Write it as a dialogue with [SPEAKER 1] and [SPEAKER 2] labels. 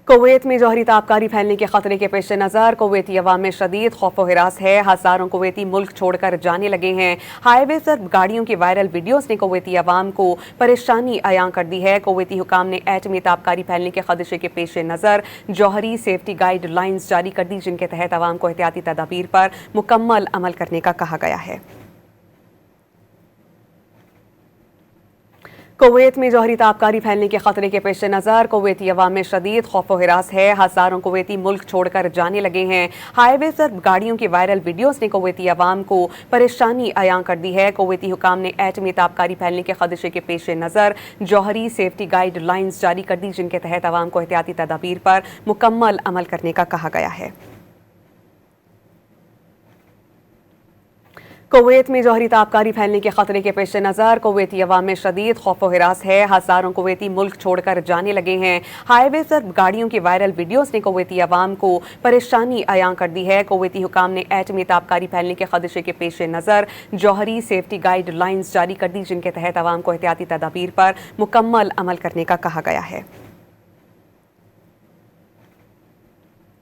[SPEAKER 1] Kuwait में जौहरी ताबकारी फैलने के खतरे के पेश नज़र कुवैती अवाम में शदीद खौफ व हिरास है। हज़ारों कुवैती मुल्क छोड़कर जाने लगे हैं। हाईवे पर गाड़ियों की वायरल वीडियोस ने कुवैती अवाम को परेशानी अयां कर दी है। कुवैती हुकाम ने एटमी ताबकारी फैलने के खदशे के पेश नज़र जौहरी सेफ्टी गाइड लाइन्स जारी कर दी, जिनके तहत अवाम को एहतियाती तदाबीर पर मुकम्मल अमल करने का कहा गया है। कुवैत में जौहरी ताबकारी फैलने के खतरे के पेश नज़र कुवैती अवाम में शदीद खौफ व हिरास है। हज़ारों कुवैती मुल्क छोड़कर जाने लगे हैं। हाईवे पर गाड़ियों की वायरल वीडियोस ने कुवैती अवाम को परेशानी अयां कर दी है। कुवैती हुकाम ने एटमी ताबकारी फैलने के खदशे के पेश नज़र जौहरी सेफ्टी गाइड लाइन्स जारी कर दी, जिनके तहत अवाम को एहतियाती तदाबीर पर मुकम्मल अमल करने का कहा गया है। कुवैत में जौहरी ताबकारी फैलने के खतरे के पेश नज़र कुवैती अवाम में शदीद खौफ व हिरास है। हज़ारों कुवैती मुल्क छोड़कर जाने लगे हैं। हाईवे पर गाड़ियों की वायरल वीडियोस ने कुवैती अवाम को परेशानी अयां कर दी है। कुवैती हुकाम ने एटमी ताबकारी फैलने के खदशे के पेश नज़र जौहरी सेफ्टी गाइड लाइन्स जारी कर दी, जिनके तहत अवाम को एहतियाती तदाबीर पर मुकम्मल अमल करने का कहा गया है।